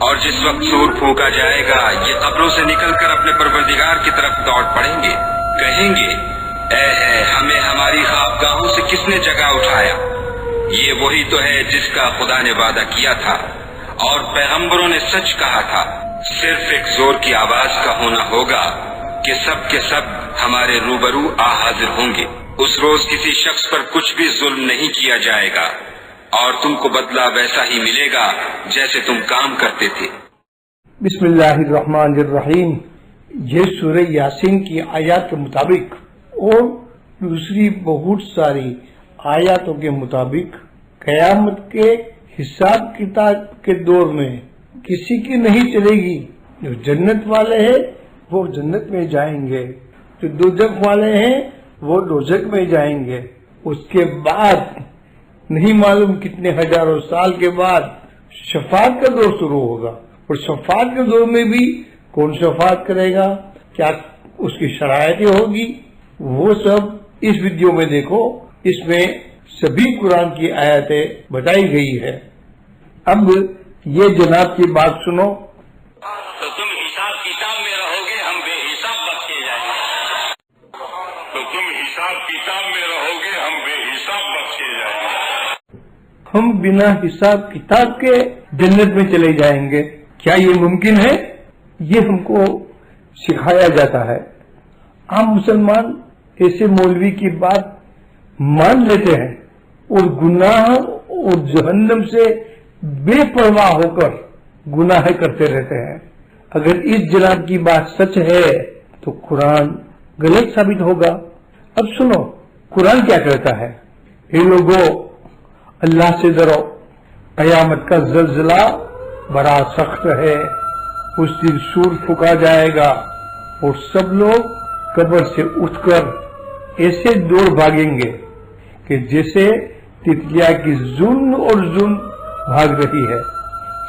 اور جس وقت سور پھونکا جائے گا یہ قبروں سے نکل کر اپنے پروردگار کی طرف دوڑ پڑیں گے، کہیں گے اے ہمیں ہماری خوابگاہوں سے کس نے جگہ اٹھایا؟ یہ وہی تو ہے جس کا خدا نے وعدہ کیا تھا اور پیغمبروں نے سچ کہا تھا۔ صرف ایک زور کی آواز کا ہونا ہوگا کہ سب کے سب ہمارے روبرو حاضر ہوں گے۔ اس روز کسی شخص پر کچھ بھی ظلم نہیں کیا جائے گا اور تم کو بدلہ ویسا ہی ملے گا جیسے تم کام کرتے تھے۔ بسم اللہ الرحمن الرحیم۔ یہ سورہ یاسین کی آیات کے مطابق اور دوسری بہت ساری آیاتوں کے مطابق قیامت کے حساب کتاب کے دور میں کسی کی نہیں چلے گی۔ جو جنت والے ہیں وہ جنت میں جائیں گے، جو دوزخ والے ہیں وہ دوزخ میں جائیں گے۔ اس کے بعد نہیں معلوم کتنے ہزاروں سال کے بعد شفاعت کا دور شروع ہوگا، اور شفاعت کے دور میں بھی کون شفاعت کرے گا، کیا اس کی شرائطیں ہوگی، وہ سب اس ویڈیو میں دیکھو۔ اس میں سبھی قرآن کی آیتیں بتائی گئی ہے۔ اب یہ جناب کی بات سنو۔ تو تم حساب کتاب میں رہو گے، ہم بے حساب بخشے جائیں گے۔ تو تم حساب کتاب میں رہو گے، ہم بے حساب بخشے جائیں گے۔ ہم بنا حساب کتاب کے جنت میں چلے جائیں گے۔ کیا یہ ممکن ہے؟ یہ ہم کو سکھایا جاتا ہے۔ عام مسلمان ایسے مولوی کی بات مان لیتے ہیں اور گناہ اور جہنم سے بے پرواہ ہو کر گناہ کرتے رہتے ہیں۔ اگر اس جناب کی بات سچ ہے تو قرآن غلط ثابت ہوگا۔ اب سنو قرآن کیا کہتا ہے۔ اے لوگوں، اللہ سے ڈرو، قیامت کا زلزلہ بڑا سخت ہے۔ اس دن سور پھونکا جائے گا اور سب لوگ قبر سے اٹھ کر ایسے دوڑ بھاگیں گے کہ جیسے تتلیاں کی زن اور زن بھاگ رہی ہے۔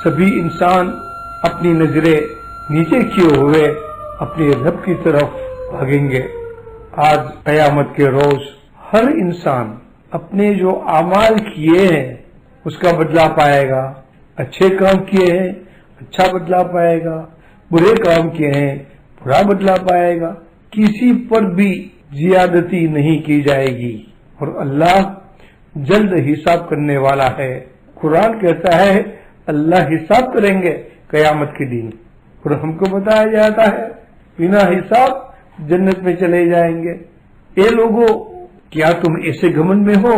سبھی انسان اپنی نظریں نیچے کیے ہوئے اپنے رب کی طرف بھاگیں گے۔ آج قیامت کے روز ہر انسان اپنے جو اعمال کیے ہیں اس کا بدلہ پائے گا۔ اچھے کام کیے ہیں اچھا بدلہ پائے گا، برے کام کیے ہیں برا بدلہ پائے گا۔ کسی پر بھی زیادتی نہیں کی جائے گی اور اللہ جلد حساب کرنے والا ہے۔ قرآن کہتا ہے اللہ حساب کریں گے قیامت کے دن، اور ہم کو بتایا جاتا ہے بنا حساب جنت میں چلے جائیں گے۔ اے لوگوں، کیا تم ایسے گھمنڈ میں ہو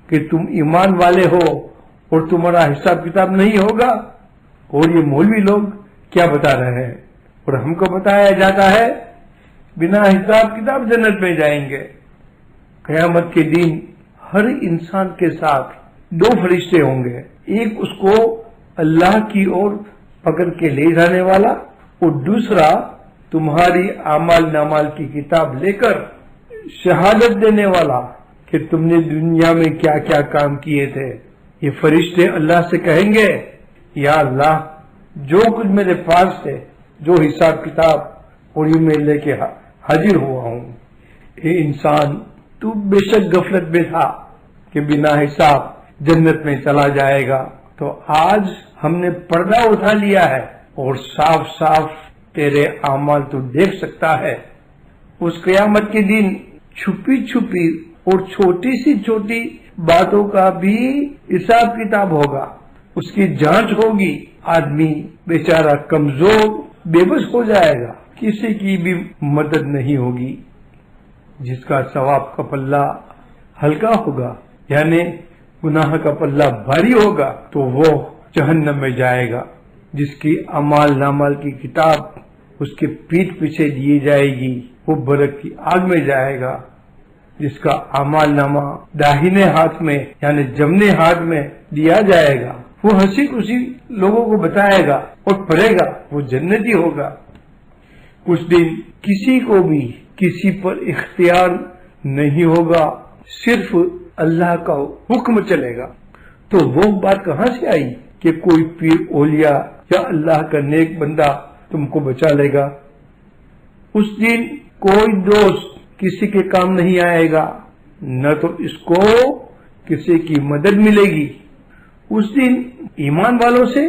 کہ تم ایمان والے ہو اور تمہارا حساب کتاب نہیں ہوگا؟ اور یہ مولوی لوگ کیا بتا رہے ہیں، اور ہم کو بتایا جاتا ہے بنا حساب کتاب جنت میں جائیں گے۔ قیامت کے دن ہر انسان کے ساتھ دو فرشتے ہوں گے، ایک اس کو اللہ کی اور پکڑ کے لے جانے والا، اور دوسرا تمہاری اعمال نامال کی کتاب لے کر شہادت دینے والا کہ تم نے دنیا میں کیا کیا کام کیے تھے۔ یہ فرشتے اللہ سے کہیں گے یا اللہ، جو کچھ میرے پاس ہے، جو حساب کتاب اور یہ میں لے کے حاضر ہوا ہوں۔ اے انسان، تو بے شک غفلت میں تھا کہ بنا حساب جنت میں چلا جائے گا، تو آج ہم نے پردہ اٹھا لیا ہے اور صاف صاف تیرے اعمال تو دیکھ سکتا ہے۔ اس قیامت کے دن چھپی چھپی اور چھوٹی سی چھوٹی باتوں کا بھی حساب کتاب ہوگا، اس کی جانچ ہوگی۔ آدمی بیچارہ کمزور بے بس ہو جائے گا، کسی کی بھی مدد نہیں ہوگی۔ جس کا ثواب کا پلہ ہلکا ہوگا یعنی گناہ کا پلہ بھاری ہوگا تو وہ جہنم میں جائے گا۔ جس کی اعمال نامال کی کتاب اس کے پیٹھ پیچھے دی جائے گی وہ برق کی آگ میں جائے گا۔ جس کا اعمال نامہ داہنے ہاتھ میں یعنی جمنے ہاتھ میں دیا جائے گا وہ ہنسی خوشی لوگوں کو بتائے گا اور پڑھے گا، وہ جنتی ہوگا۔ اس دن کسی کو بھی کسی پر اختیار نہیں ہوگا، صرف اللہ کا حکم چلے گا۔ تو وہ بات کہاں سے آئی کہ کوئی پیر اولیاء یا اللہ کا نیک بندہ تم کو بچا لے گا؟ اس دن کوئی دوست کسی کے کام نہیں آئے گا، نہ تو اس کو کسی کی مدد ملے گی۔ اس دن ایمان والوں سے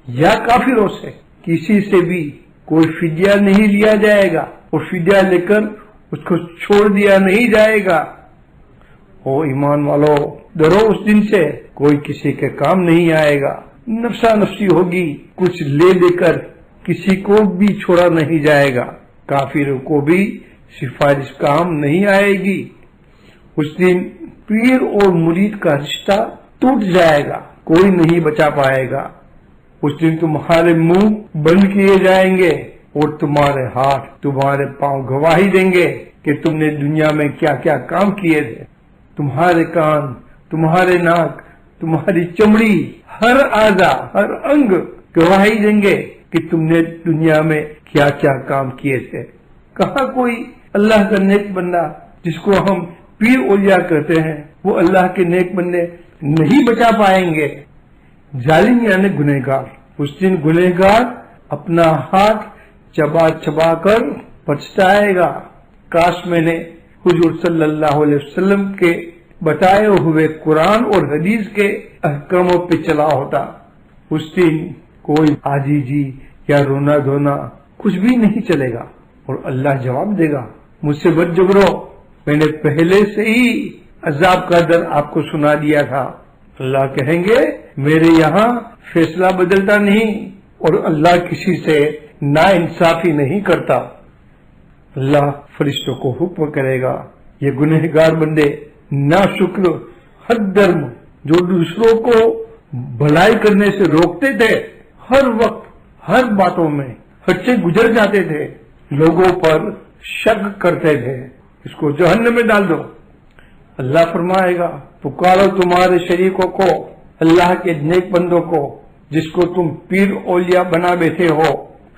یا کافروں سے کسی سے بھی کوئی فدیہ نہیں لیا جائے گا اور فدیہ لے کر اس کو چھوڑ دیا نہیں جائے گا۔ او ایمان والو، ڈرو اس دن سے، کوئی کسی کے کام نہیں آئے گا، نفسا نفسی ہوگی، کچھ لے دے کر کسی کو بھی چھوڑا نہیں جائے گا، کافروں کو بھی سفارش کام نہیں آئے گی۔ اس دن پیر اور مرید کا رشتہ ٹوٹ جائے گا، کوئی نہیں بچا پائے گا۔ اس دن تمہارے منہ بند کیے جائیں گے اور تمہارے ہاتھ تمہارے پاؤں گواہی دیں گے کہ تم نے دنیا میں کیا کیا کام کیے تھے۔ تمہارے کان، تمہارے ناک، تمہاری چمڑی، ہر اعضا، ہر انگ گواہی دیں گے کہ تم نے دنیا میں کیا کیا کام کیے تھے۔ کہاں کوئی اللہ کا نیک بندہ جس کو ہم پیر اولیاء کہتے ہیں، وہ اللہ کے نیک بندے نہیں بچا پائیں گے۔ ظالم یعنی گنہگار، اس دن گنہگار اپنا ہاتھ چبا چبا کر پچھتائے گا، کاش میں نے حضور صلی اللہ علیہ وسلم کے بتائے ہوئے قرآن اور حدیث کے احکاموں پہ چلا ہوتا۔ اس دن کوئی عاجزی یا رونا دھونا کچھ بھی نہیں چلے گا، اور اللہ جواب دے گا، مجھ سے بد جبرو، میں نے پہلے سے ہی عذاب کا ڈر آپ کو سنا دیا تھا۔ اللہ کہیں گے میرے یہاں فیصلہ بدلتا نہیں، اور اللہ کسی سے نا انصافی نہیں کرتا۔ اللہ فرشتوں کو حکم کرے گا، یہ گنہگار بندے نا شکر حد درم جو دوسروں کو بھلائی کرنے سے روکتے تھے، ہر وقت ہر باتوں میں حد سے گزر جاتے تھے، لوگوں پر شک کرتے تھے، اس کو جہنم میں ڈال دو۔ اللہ فرمائے گا، پکارو تمہارے شریکوں کو، اللہ کے نیک بندوں کو جس کو تم پیر اولیاء بنا بیٹھے ہو،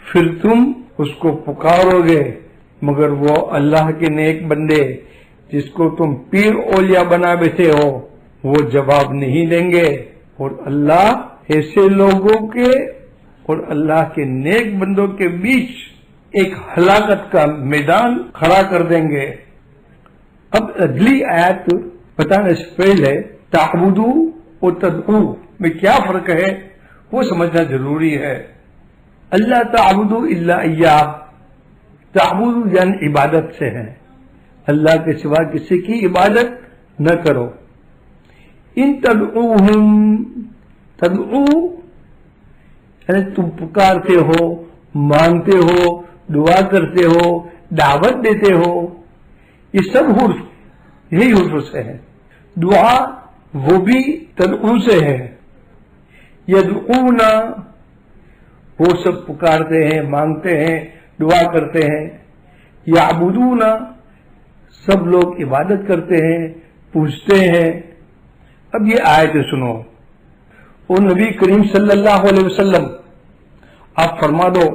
پھر تم اس کو پکارو گے، مگر وہ اللہ کے نیک بندے جس کو تم پیر اولیاء بنا بیٹھے ہو وہ جواب نہیں دیں گے، اور اللہ ایسے لوگوں کے اور اللہ کے نیک بندوں کے بیچ ایک ہلاکت کا میدان کھڑا کر دیں گے۔ اب اگلی آیت بتانے سے پہلے تعبدو اور تدعو میں کیا فرق ہے وہ سمجھنا ضروری ہے۔ اللہ تعبدو الا ایاہ، تعبدو یعنی عبادت سے ہے، اللہ کے سوا کسی کی عبادت نہ کرو۔ ان تدعوہم، تدعو یعنی تم پکارتے ہو، مانگتے ہو، دعا کرتے ہو، دعوت دیتے ہو، یہ سب حرف یہی حرف سے ہے۔ دعا وہ بھی تدعو سے ہے۔ یدعونا وہ سب پکارتے ہیں، مانگتے ہیں، دعا کرتے ہیں۔ یعبدونا سب لوگ عبادت کرتے ہیں، پوجتے ہیں۔ اب یہ آیت سنو، او نبی کریم صلی اللہ علیہ وسلم آپ فرما دو،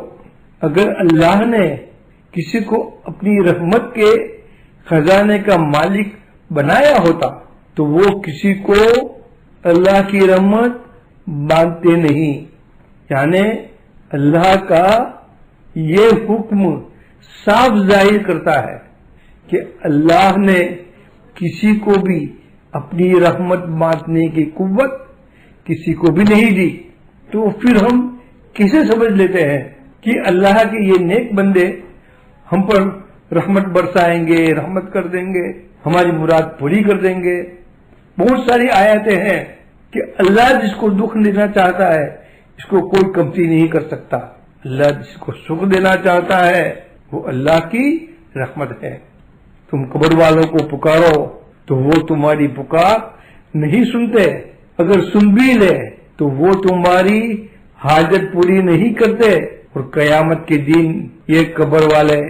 اگر اللہ نے کسی کو اپنی رحمت کے خزانے کا مالک بنایا ہوتا تو وہ کسی کو اللہ کی رحمت مانگتے نہیں۔ یعنی اللہ کا یہ حکم صاف ظاہر کرتا ہے کہ اللہ نے کسی کو بھی اپنی رحمت بانٹنے کی قوت کسی کو بھی نہیں دی، تو پھر ہم کسے سمجھ لیتے ہیں کہ اللہ کے یہ نیک بندے ہم پر رحمت برسائیں گے، رحمت کر دیں گے، ہماری مراد پوری کر دیں گے۔ بہت ساری آیتیں ہیں کہ اللہ جس کو دکھ دینا چاہتا ہے اس کو کوئی کمتی نہیں کر سکتا، اللہ جس کو سکھ دینا چاہتا ہے وہ اللہ کی رحمت ہے۔ تم قبر والوں کو پکارو تو وہ تمہاری پکار نہیں سنتے، اگر سن بھی لے تو وہ تمہاری حاجت پوری نہیں کرتے، اور قیامت کے دن یہ قبر والے،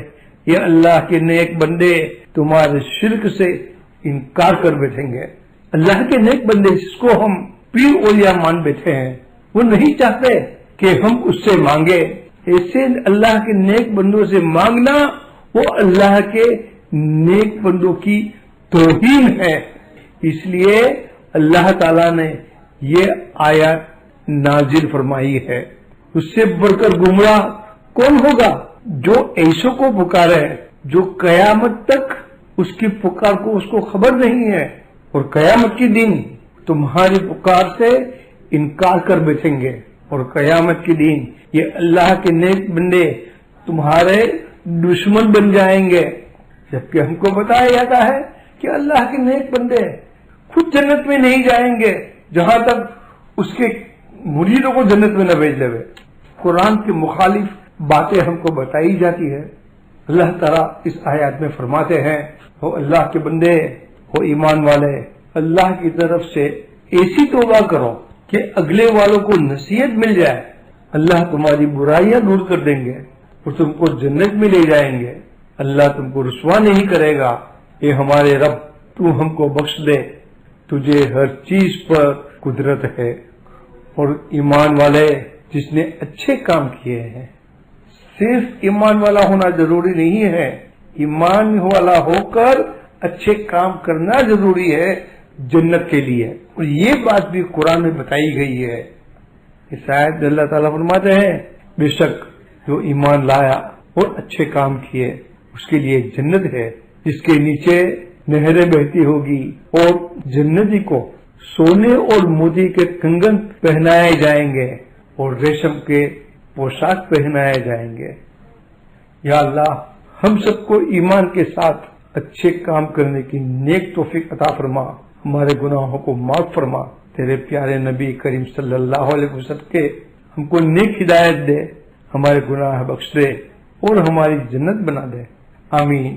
یہ اللہ کے نیک بندے تمہارے شرک سے انکار کر بیٹھیں گے۔ اللہ کے نیک بندے جس کو ہم پیر اولیاء مان بیٹھے ہیں وہ نہیں چاہتے کہ ہم اس سے مانگے، ایسے اللہ کے نیک بندوں سے مانگنا وہ اللہ کے نیک بندوں کی توہین ہے۔ اس لیے اللہ تعالیٰ نے یہ آیت نازل فرمائی ہے۔ اس سے بڑھ کر گمراہ کون ہوگا؟ جو ایسوں کو پکارے جو قیامت تک اس کی پکار کو اس کو خبر نہیں ہے، اور قیامت کے دن تمہاری پکار سے انکار کر بیٹھیں گے۔ اور قیامت کے دن یہ اللہ کے نیک بندے تمہارے دشمن بن جائیں گے، جبکہ ہم کو بتایا جاتا ہے کہ اللہ کے نیک بندے خود جنت میں نہیں جائیں گے جہاں تک اس کے مریدوں کو جنت میں نہ بھیج دے۔ قرآن کے مخالف باتیں ہم کو بتائی جاتی ہے۔ اللہ تعالیٰ اس آیات میں فرماتے ہیں، ہو اللہ کے بندے، ہو ایمان والے، اللہ کی طرف سے ایسی توبہ کرو کہ اگلے والوں کو نصیحت مل جائے، اللہ تمہاری برائیاں دور کر دیں گے اور تم کو جنت میں لے جائیں گے، اللہ تم کو رسوا نہیں کرے گا۔ اے ہمارے رب، تو ہم کو بخش دے، تجھے ہر چیز پر قدرت ہے۔ اور ایمان والے جس نے اچھے کام کیے ہیں، صرف ایمان والا ہونا ضروری نہیں ہے، ایمان والا ہو کر اچھے کام کرنا ضروری ہے جنت کے لیے، اور یہ بات بھی قرآن میں بتائی گئی ہے۔ اس آیت میں اللہ تعالیٰ فرماتے ہیں، بے شک جو ایمان لایا اور اچھے کام کیے اس کے لیے جنت ہے جس کے نیچے نہریں بہتی ہوگی، اور جنتی کو سونے اور موتی کے کنگن پہنائے جائیں گے اور ریشم کے پوشاک پہنائے جائیں گے۔ یا اللہ، ہم سب کو ایمان کے ساتھ اچھے کام کرنے کی نیک توفیق عطا فرما، ہمارے گناہوں کو معاف فرما، تیرے پیارے نبی کریم صلی اللہ علیہ وسلم کے ہم کو نیک ہدایت دے، ہمارے گناہ بخش دے اور ہماری جنت بنا دے، آمین۔